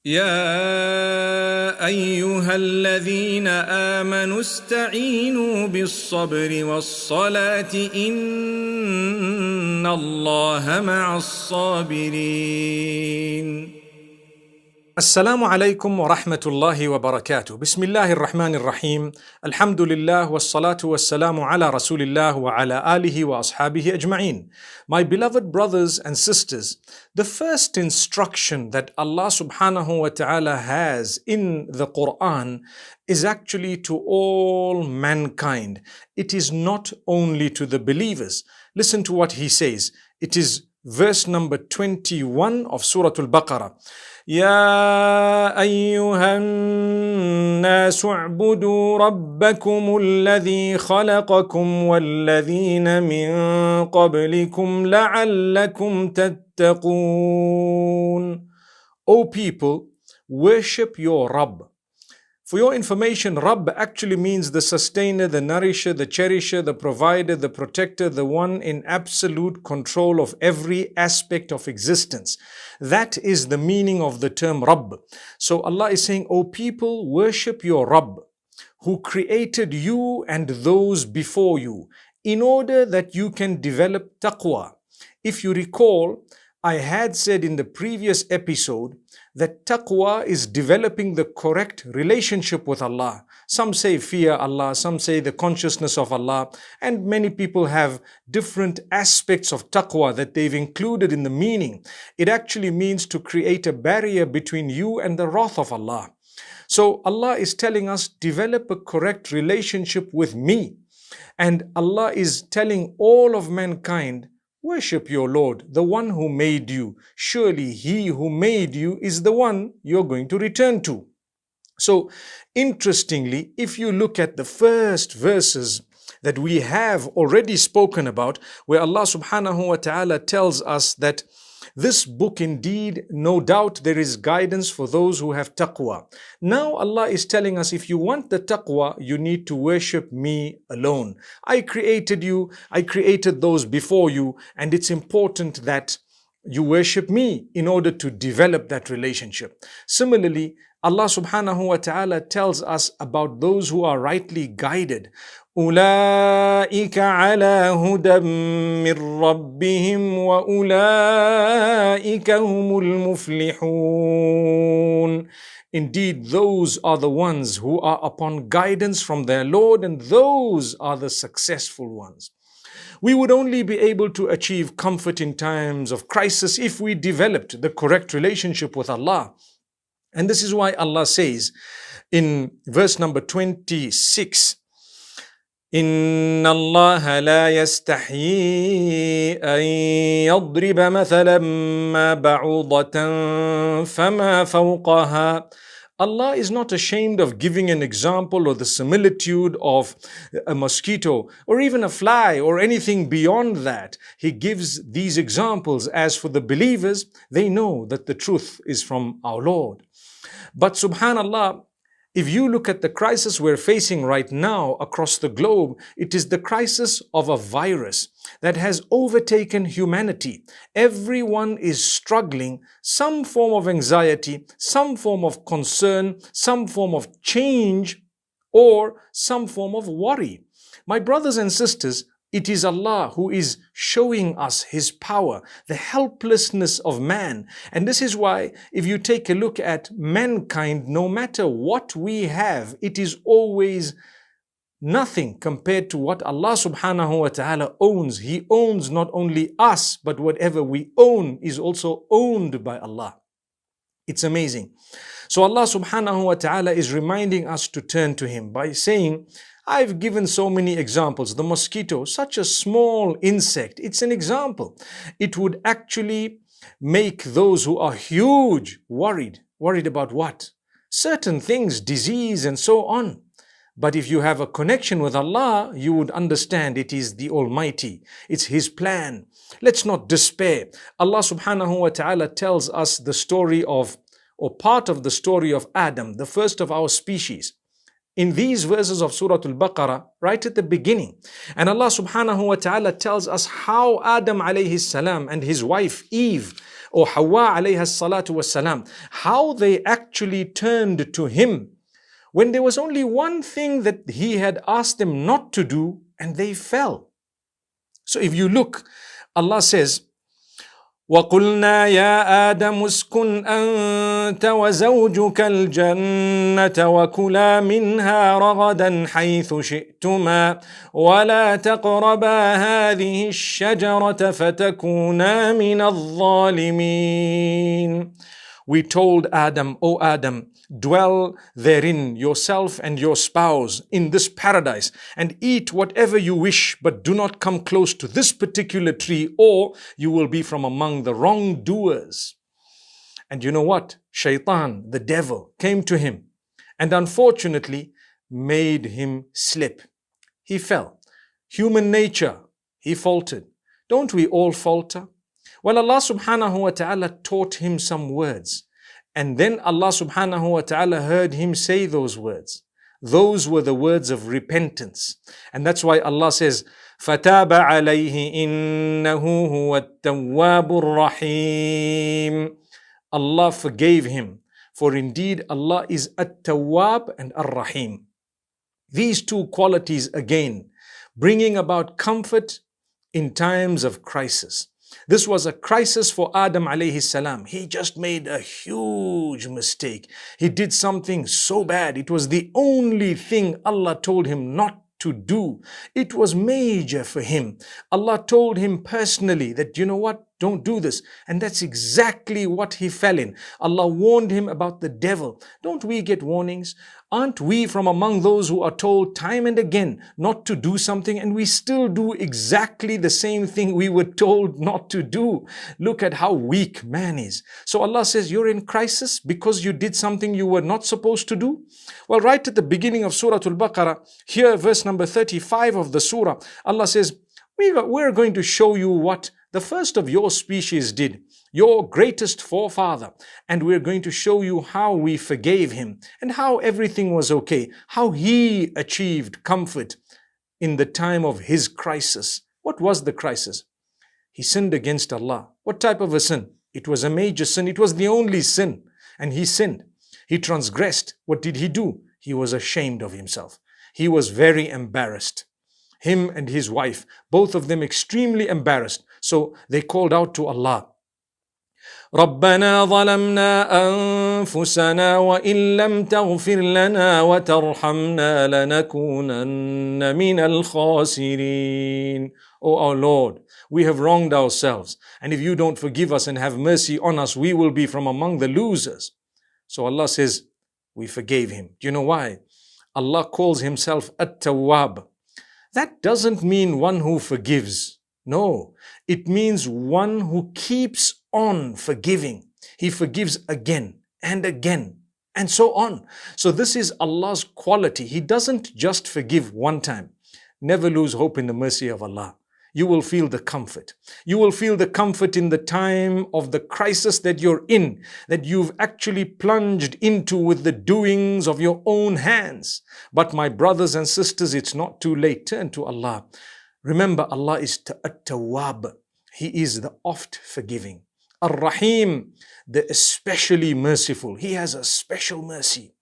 يا أيها الذين آمنوا استعينوا بالصبر والصلاة إن الله مع الصابرين. Assalamu alaikum wa rahmatullahi wa barakatuh. Bismillahir Rahmanir Rahim. Alhamdulillah wa salatu wa salamu ala Rasulillah wa ala alihi wa ashabihi ajma'een. My beloved brothers and sisters, the first instruction that Allah subhanahu wa ta'ala has in the Quran is actually to all mankind. It is not only to the believers. Listen to what He says. It is verse number 21 of Surah Al-Baqarah. يا أيها الناس اعبدوا ربكم الذي خلقكم والذين من قبلكم لعلكم تتقون. O people, worship your Rabb. For your information, Rabb actually means the sustainer, the nourisher, the cherisher, the provider, the protector, the one in absolute control of every aspect of existence. That is the meaning of the term Rabb. So Allah is saying, O people, worship your Rabb, who created you and those before you, in order that you can develop taqwa. If you recall, I had said in the previous episode that taqwa is developing the correct relationship with Allah. Some say fear Allah, some say the consciousness of Allah, and many people have different aspects of taqwa that they've included in the meaning. It actually means to create a barrier between you and the wrath of Allah. So Allah is telling us, develop a correct relationship with me. And Allah is telling all of mankind, worship your Lord, the one who made you. Surely He who made you is the one you're going to return to. So, interestingly, if you look at the first verses that we have already spoken about, where Allah subhanahu wa ta'ala tells us that this book indeed, no doubt there is guidance for those who have taqwa. Now Allah is telling us, if you want the taqwa, you need to worship me alone. I created you, I created those before you, and it's important that you worship me in order to develop that relationship. Similarly, Allah subhanahu wa ta'ala tells us about those who are rightly guided. أولئك على هدى من ربهم وأولئك هم المفلحون. Indeed, those are the ones who are upon guidance from their Lord, and those are the successful ones. We would only be able to achieve comfort in times of crisis if we developed the correct relationship with Allah. And this is why Allah says in verse number 26, إن الله لا يستحيي أن يضرب مثلا ما بعوضة فما فوقها. Allah is not ashamed of giving an example or the similitude of a mosquito or even a fly or anything beyond that. He gives these examples. As for the believers, they know that the truth is from our Lord. But subhanallah, if you look at the crisis we're facing right now across the globe, it is the crisis of a virus that has overtaken humanity. Everyone is struggling, some form of anxiety, some form of concern, some form of change, or some form of worry. My brothers and sisters, it is Allah who is showing us His power, the helplessness of man. And this is why, if you take a look at mankind, no matter what we have, it is always nothing compared to what Allah subhanahu wa ta'ala owns. He owns not only us, but whatever we own is also owned by Allah. It's amazing. So Allah subhanahu wa ta'ala is reminding us to turn to Him by saying, I've given so many examples. The mosquito, such a small insect, it's an example. It would actually make those who are huge worried. Worried about what? Certain things, disease and so on. But if you have a connection with Allah, you would understand it is the Almighty. It's His plan. Let's not despair. Allah subhanahu wa ta'ala tells us the story of, or part of the story of Adam, the first of our species, in these verses of Surah Al-Baqarah, right at the beginning. And Allah subhanahu wa ta'ala tells us how Adam alayhi salam and his wife Eve or Hawa alayha salatu wassalam, how they actually turned to him when there was only one thing that he had asked them not to do, and they fell. So if you look, Allah says, وَقُلْنَا يَا آدَمُ اسْكُنْ أَنْتَ وَزَوْجُكَ الْجَنَّةَ وَكُلَا مِنْهَا رَغَدًا حَيْثُ شِئْتُمَا وَلَا تَقْرَبَا هَذِهِ الشَّجَرَةَ فَتَكُونَا مِنَ الظَّالِمِينَ. We told Adam, O Adam, dwell therein, yourself and your spouse, in this paradise, and eat whatever you wish, but do not come close to this particular tree, or you will be from among the wrongdoers. And you know what? Shaitan, the devil, came to him and unfortunately made him slip. He fell. Human nature, he faltered. Don't we all falter? Well, Allah subhanahu wa ta'ala taught him some words. And then Allah subhanahu wa ta'ala heard him say those words. Those were the words of repentance. And that's why Allah says, فَتَابَ عَلَيْهِ إِنَّهُ هُوَ التَّوَّابُ الرَّحِيمُ. Allah forgave him. For indeed Allah is At-Tawwab and Ar-Rahim. These two qualities again, bringing about comfort in times of crisis. This was a crisis for Adam alayhi salam. He just made a huge mistake. He did something so bad. It was the only thing Allah told him not to do. It was major for him. Allah told him personally that, you know what, don't do this. And that's exactly what he fell in. Allah warned him about the devil. Don't we get warnings? Aren't we from among those who are told time and again not to do something, and we still do exactly the same thing we were told not to do? Look at how weak man is. So Allah says, you're in crisis because you did something you were not supposed to do? Well, right at the beginning of Surah Al-Baqarah, here verse number 35 of the surah, Allah says, we're going to show you what the first of your species did, your greatest forefather, and we're going to show you how we forgave him and how everything was okay, how he achieved comfort in the time of his crisis. What was the crisis? He sinned against Allah. What type of a sin? It was a major sin. It was the only sin, and he sinned. He transgressed. What did he do? He was ashamed of himself. He was very embarrassed. Him and his wife, both of them extremely embarrassed. So they called out to Allah, رَبَّنَا ظَلَمْنَا أَنفُسَنَا وَإِن لَّمْ تَغْفِرْ لَنَا وَتَرْحَمْنَا لَنَكُونَنَّ مِنَ الْخَاسِرِينَ. O our Lord, we have wronged ourselves, and if you don't forgive us and have mercy on us, we will be from among the losers. So Allah says, we forgave him. Do you know why? Allah calls himself At-Tawwab. That doesn't mean one who forgives. No, it means one who keeps on forgiving. He forgives again and again and so on. So this is Allah's quality. He doesn't just forgive one time. Never lose hope in the mercy of Allah. You will feel the comfort. You will feel the comfort in the time of the crisis that you're in, that you've actually plunged into with the doings of your own hands. But my brothers and sisters, it's not too late. Turn to Allah. Remember, Allah is At-Tawwab. He is the oft forgiving. Ar-Rahim, the especially merciful. He has a special mercy.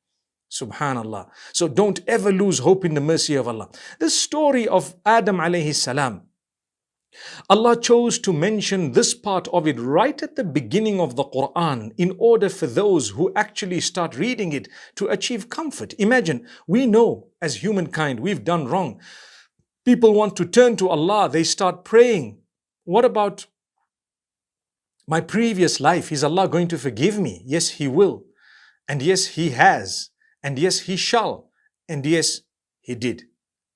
Subhanallah. So don't ever lose hope in the mercy of Allah. The story of Adam alayhi salam, Allah chose to mention this part of it right at the beginning of the Quran in order for those who actually start reading it to achieve comfort. Imagine, we know as humankind we've done wrong. People want to turn to Allah, they start praying. What about my previous life? Is Allah going to forgive me? Yes, He will. And yes, He has. And yes, He shall. And yes, He did.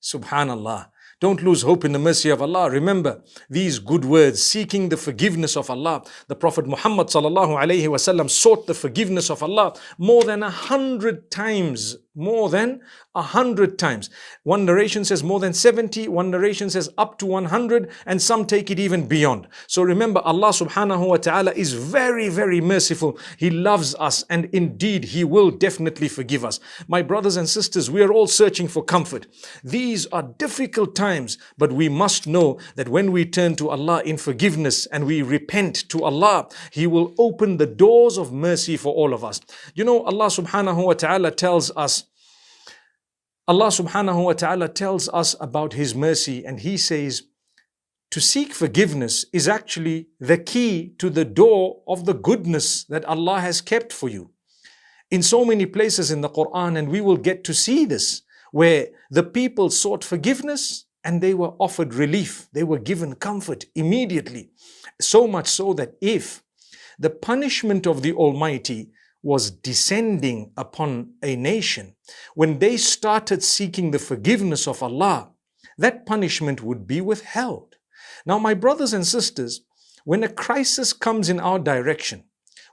Subhanallah. Don't lose hope in the mercy of Allah. Remember these good words, seeking the forgiveness of Allah. The Prophet Muhammad sallallahu alaihi wasallam sought the forgiveness of Allah more than 100 times more than 100 times. One narration says more than 70, one narration says up to 100, and some take it even beyond. So remember, Allah subhanahu wa ta'ala is very, very merciful. He loves us, and indeed He will definitely forgive us. My brothers and sisters, we are all searching for comfort. These are difficult times, but we must know that when we turn to Allah in forgiveness and we repent to Allah, He will open the doors of mercy for all of us. You know, Allah subhanahu wa ta'ala tells us about His mercy, and He says, to seek forgiveness is actually the key to the door of the goodness that Allah has kept for you. In so many places in the Quran, and we will get to see this, where the people sought forgiveness and they were offered relief. They were given comfort immediately. So much so that if the punishment of the Almighty was descending upon a nation, when they started seeking the forgiveness of Allah, that punishment would be withheld. Now, my brothers and sisters, when a crisis comes in our direction,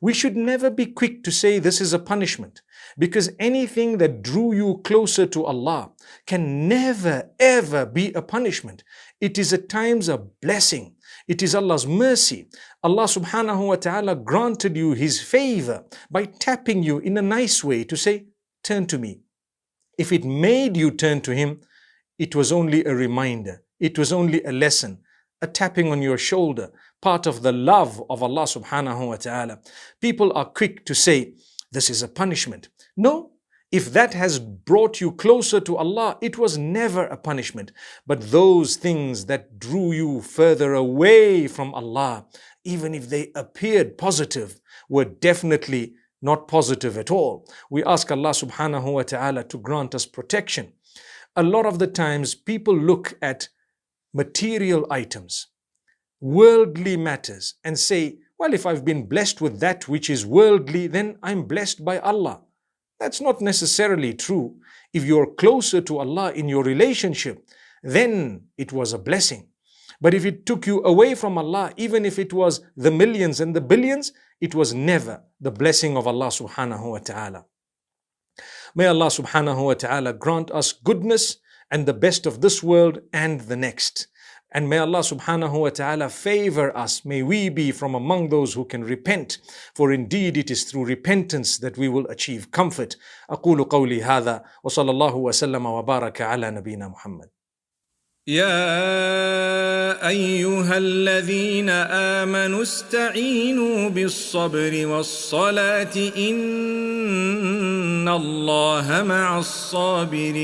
we should never be quick to say this is a punishment, because anything that drew you closer to Allah can never ever be a punishment. It is at times a blessing. It is Allah's mercy. Allah subhanahu wa ta'ala granted you His favor by tapping you in a nice way to say, turn to me. If it made you turn to Him, it was only a reminder. It was only a lesson, a tapping on your shoulder, part of the love of Allah subhanahu wa ta'ala. People are quick to say, this is a punishment. No. If that has brought you closer to Allah, it was never a punishment. But those things that drew you further away from Allah, even if they appeared positive, were definitely not positive at all. We ask Allah subhanahu wa ta'ala to grant us protection. A lot of the times people look at material items, worldly matters, and say, well, if I've been blessed with that which is worldly, then I'm blessed by Allah. That's not necessarily true. If you're closer to Allah in your relationship, then it was a blessing. But if it took you away from Allah, even if it was the millions and the billions, it was never the blessing of Allah subhanahu wa ta'ala. May Allah subhanahu wa ta'ala grant us goodness and the best of this world and the next. And may Allah subhanahu wa ta'ala favor us. May we be from among those who can repent. For indeed it is through repentance that we will achieve comfort. أقول قولي هذا وصلى الله وسلم وبارك على نبينا محمد. يا أيها الذين آمنوا استعينوا بالصبر والصلاة إن الله مع الصابرين.